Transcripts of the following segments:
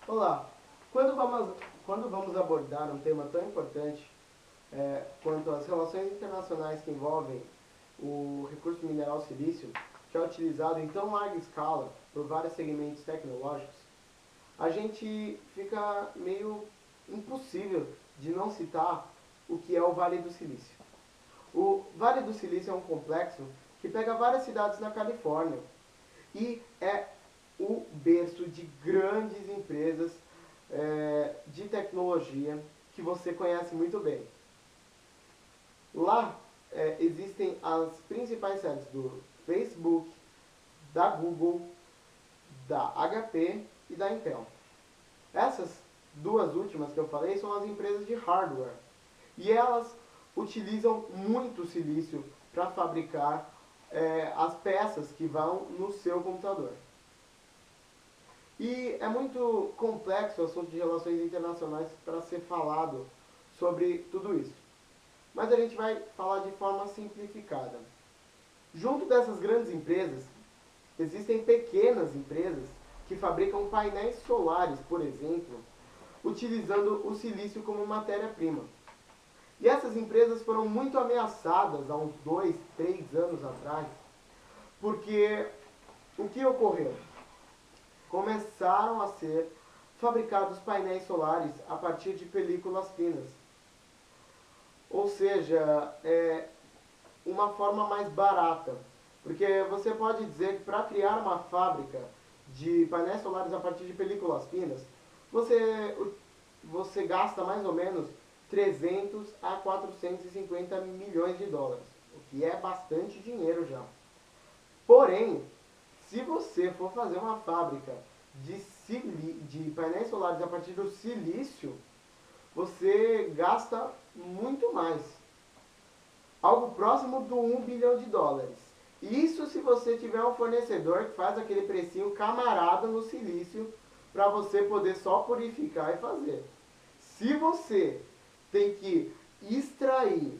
Olá! Quando vamos abordar um tema tão importante quanto as relações internacionais que envolvem o recurso mineral silício, que é utilizado em tão larga escala por vários segmentos tecnológicos, a gente fica meio impossível de não citar o que é o Vale do Silício. O Vale do Silício é um complexo que pega várias cidades na Califórnia e é o berço de grandes empresas de tecnologia que você conhece muito bem. Lá existem as principais sedes do Facebook, da Google, da HP e da Intel. Essas duas últimas que eu falei são as empresas de hardware. E elas utilizam muito silício para fabricar as peças que vão no seu computador. E é muito complexo o assunto de relações internacionais para ser falado sobre tudo isso. Mas a gente vai falar de forma simplificada. Junto dessas grandes empresas, existem pequenas empresas que fabricam painéis solares, por exemplo, utilizando o silício como matéria-prima. E essas empresas foram muito ameaçadas há uns 2, 3 anos atrás, porque o que ocorreu? Começaram a ser fabricados painéis solares a partir de películas finas. Ou seja, uma forma mais barata. Porque você pode dizer que para criar uma fábrica de painéis solares a partir de películas finas, você gasta mais ou menos 300 a 450 milhões de dólares, o que é bastante dinheiro já. Porém, se você for fazer uma fábrica de painéis solares a partir do silício, você gasta muito mais. Algo próximo do 1 bilhão de dólares. Isso se você tiver um fornecedor que faz aquele precinho camarada no silício para você poder só purificar e fazer. Se você tem que extrair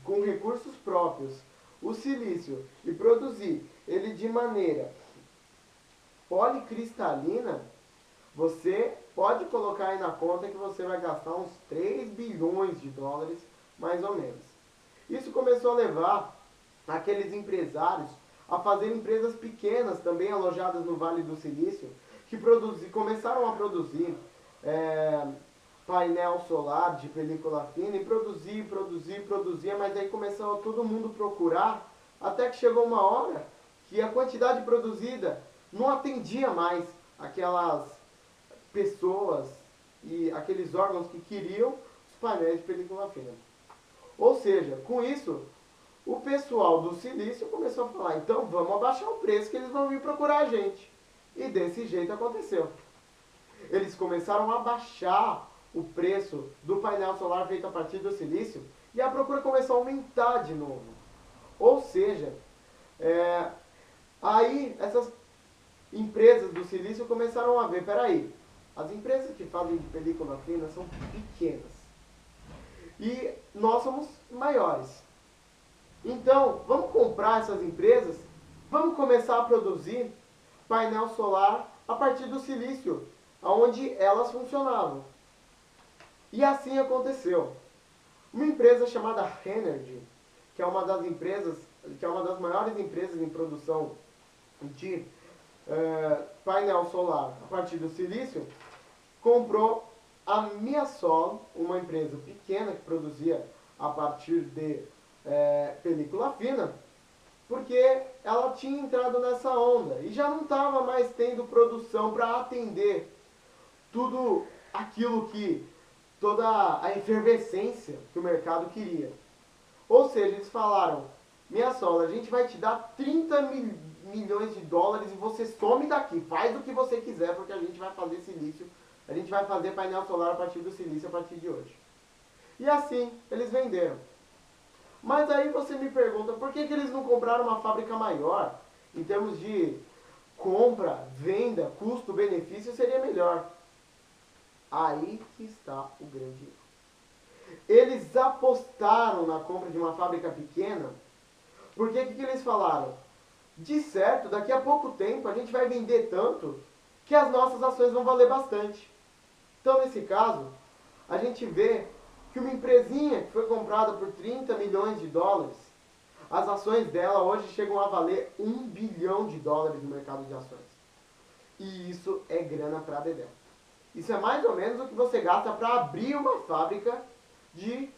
com recursos próprios o silício e produzir ele de maneira policristalina, você pode colocar aí na conta que você vai gastar uns 3 bilhões de dólares, mais ou menos. Isso começou a levar aqueles empresários a fazer empresas pequenas, também alojadas no Vale do Silício, que começaram a produzir painel solar de película fina e produzia, mas aí começou todo mundo procurar, até que chegou uma hora que a quantidade produzida não atendia mais aquelas pessoas e aqueles órgãos que queriam os painéis de película fina. Ou seja, com isso, o pessoal do silício começou a falar, então vamos abaixar o preço que eles vão vir procurar a gente. E desse jeito aconteceu. Eles começaram a baixar o preço do painel solar feito a partir do silício e a procura começou a aumentar de novo. Ou seja, aí essas empresas do silício começaram a ver, peraí, as empresas que fazem de película fina são pequenas e nós somos maiores. Então, vamos comprar essas empresas, vamos começar a produzir painel solar a partir do silício, onde elas funcionavam. E assim aconteceu. Uma empresa chamada Energy, que é uma das empresas, que é uma das maiores empresas em produção de painel solar a partir do silício, comprou a Miasol, uma empresa pequena que produzia a partir de película fina, porque ela tinha entrado nessa onda e já não estava mais tendo produção para atender tudo aquilo que, toda a efervescência que o mercado queria. Ou seja, eles falaram, Miasol, a gente vai te dar 30 milhões de dólares e você some daqui, faz o que você quiser porque a gente vai fazer silício, a gente vai fazer painel solar a partir do silício a partir de hoje. E assim, eles venderam. Mas aí você me pergunta, por que eles não compraram uma fábrica maior? Em termos de compra, venda, custo, benefício, seria melhor. Aí que está o grande erro. Eles apostaram na compra de uma fábrica pequena, porque o que eles falaram? De certo, daqui a pouco tempo a gente vai vender tanto que as nossas ações vão valer bastante. Então, nesse caso, a gente vê que uma empresinha que foi comprada por 30 milhões de dólares, as ações dela hoje chegam a valer 1 bilhão de dólares no mercado de ações. E isso é grana para dedéu. Isso é mais ou menos o que você gasta para abrir uma fábrica de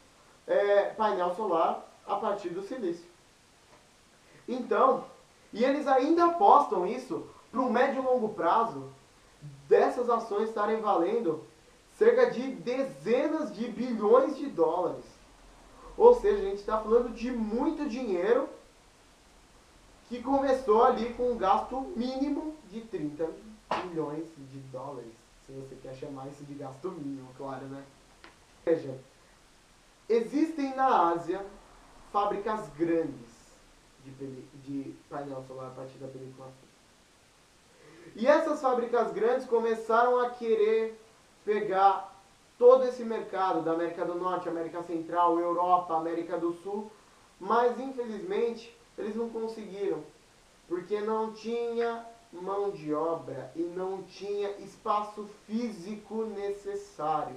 painel solar a partir do silício. Então, e eles ainda apostam isso para um médio e longo prazo dessas ações estarem valendo cerca de dezenas de bilhões de dólares. Ou seja, a gente está falando de muito dinheiro que começou ali com um gasto mínimo de 30 milhões de dólares. Se você quer chamar isso de gasto mínimo, claro, né? Veja, existem na Ásia fábricas grandes de painel solar a partir da película fina. E essas fábricas grandes começaram a querer pegar todo esse mercado da América do Norte, América Central, Europa, América do Sul, mas infelizmente eles não conseguiram, porque não tinha mão de obra e não tinha espaço físico necessário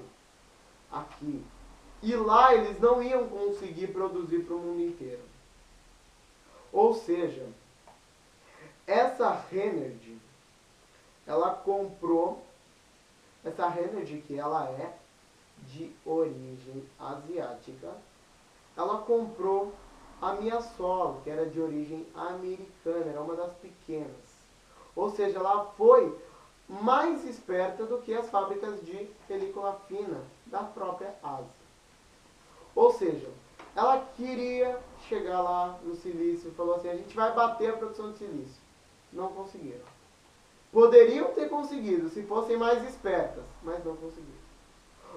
aqui. E lá eles não iam conseguir produzir para o mundo inteiro. Ou seja, essa Rennergy, ela comprou, essa Rennergy que ela é de origem asiática, ela comprou a Miasol, que era de origem americana, era uma das pequenas. Ou seja, ela foi mais esperta do que as fábricas de película fina da própria Ásia. Ou seja, ela queria chegar lá no silício e falou assim, a gente vai bater a produção de silício. Não conseguiram. Poderiam ter conseguido se fossem mais espertas, mas não conseguiram.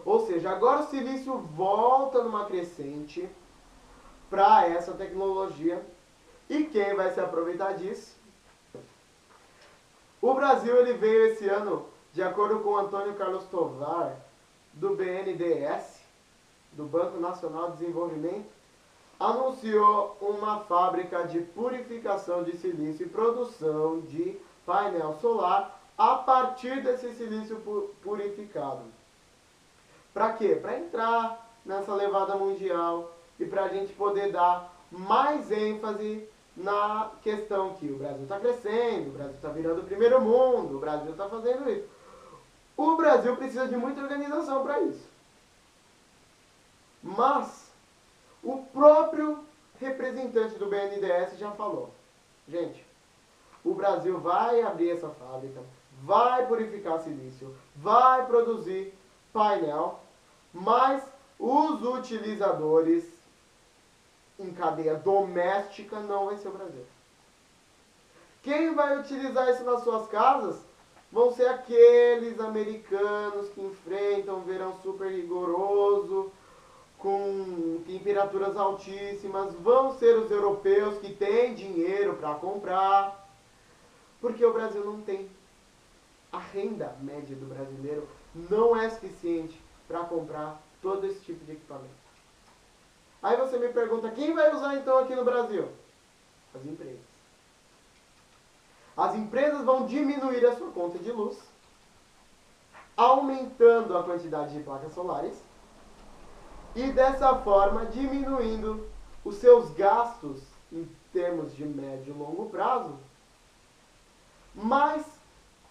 Ou seja, agora o silício volta numa crescente para essa tecnologia. E quem vai se aproveitar disso? O Brasil ele veio esse ano, de acordo com o Antônio Carlos Tovar, do BNDES, do Banco Nacional de Desenvolvimento, anunciou uma fábrica de purificação de silício e produção de painel solar a partir desse silício purificado. Para quê? Para entrar nessa levada mundial e para a gente poder dar mais ênfase na questão que o Brasil está crescendo, o Brasil está virando o primeiro mundo, o Brasil está fazendo isso. O Brasil precisa de muita organização para isso. Mas o próprio representante do BNDES já falou, gente, o Brasil vai abrir essa fábrica, vai purificar silício, vai produzir painel, mas os utilizadores em cadeia doméstica não vai ser o Brasil. Quem vai utilizar isso nas suas casas vão ser aqueles americanos que enfrentam um verão super rigoroso, com temperaturas altíssimas, vão ser os europeus que têm dinheiro para comprar, porque o Brasil não tem. A renda média do brasileiro não é suficiente para comprar todo esse tipo de equipamento. Aí você me pergunta, quem vai usar então aqui no Brasil? As empresas. As empresas vão diminuir a sua conta de luz, aumentando a quantidade de placas solares, e dessa forma diminuindo os seus gastos em termos de médio e longo prazo, mas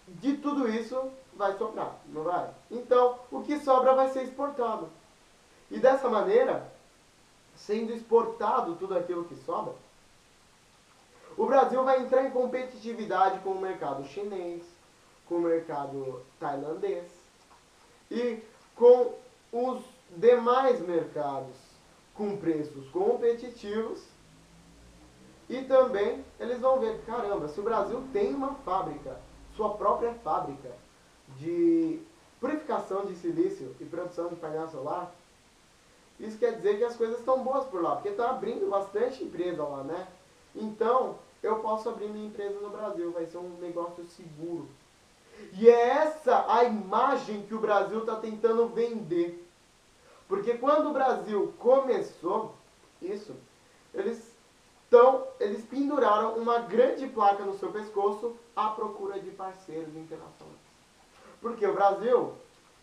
de tudo isso vai sobrar, não vai? Então, o que sobra vai ser exportado. E dessa maneira, sendo exportado tudo aquilo que sobra, o Brasil vai entrar em competitividade com o mercado chinês, com o mercado tailandês e com os demais mercados com preços competitivos. E também eles vão ver, caramba, se o Brasil tem uma fábrica, sua própria fábrica de purificação de silício e produção de painel solar, isso quer dizer que as coisas estão boas por lá, porque está abrindo bastante empresa lá, né? Então, eu posso abrir minha empresa no Brasil, vai ser um negócio seguro. E é essa a imagem que o Brasil está tentando vender. Porque quando o Brasil começou isso, eles penduraram uma grande placa no seu pescoço à procura de parceiros internacionais. Porque o Brasil,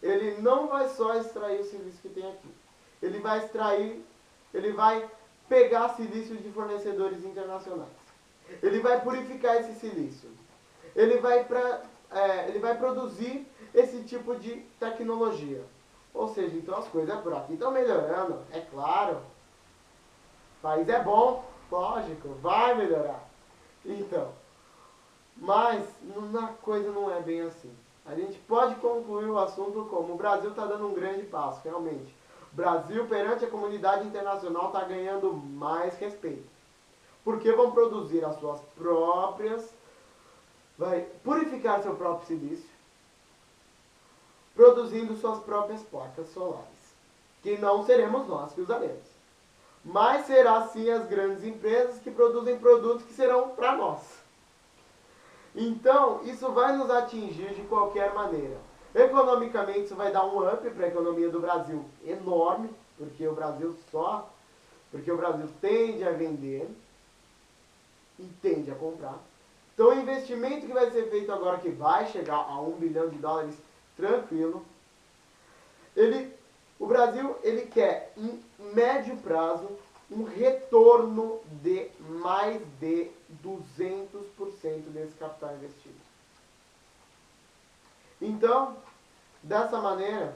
ele não vai só extrair o silício que tem aqui. Ele vai extrair, ele vai pegar silício de fornecedores internacionais. Ele vai purificar esse silício. Ele vai produzir esse tipo de tecnologia. Ou seja, então as coisas por aqui estão melhorando, é claro. O país é bom, lógico, vai melhorar. Então, mas a coisa não é bem assim. A gente pode concluir o assunto como o Brasil está dando um grande passo, realmente. O Brasil, perante a comunidade internacional, está ganhando mais respeito. Porque vão produzir as suas próprias, vai purificar seu próprio silício, produzindo suas próprias placas solares. Que não seremos nós que usaremos. Mas será sim as grandes empresas que produzem produtos que serão para nós. Então, isso vai nos atingir de qualquer maneira. Economicamente, isso vai dar um up para a economia do Brasil enorme, porque o Brasil tende a vender e tende a comprar. Então, o investimento que vai ser feito agora, que vai chegar a $1 bilhão tranquilo, o Brasil ele quer, em médio prazo, um retorno de mais de 200% desse capital investido. Então, dessa maneira,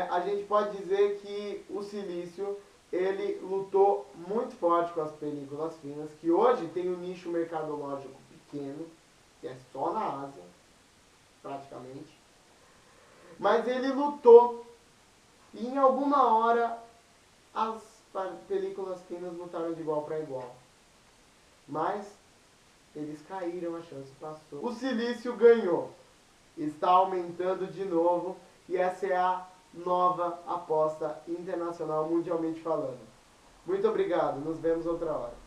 a gente pode dizer que o silício ele lutou muito forte com as películas finas, que hoje tem um nicho mercadológico pequeno, que é só na Ásia, praticamente. Mas ele lutou e em alguma hora as películas finas lutaram de igual para igual. Mas eles caíram, a chance passou. O silício ganhou. Está aumentando de novo e essa é a nova aposta internacional, mundialmente falando. Muito obrigado, nos vemos outra hora.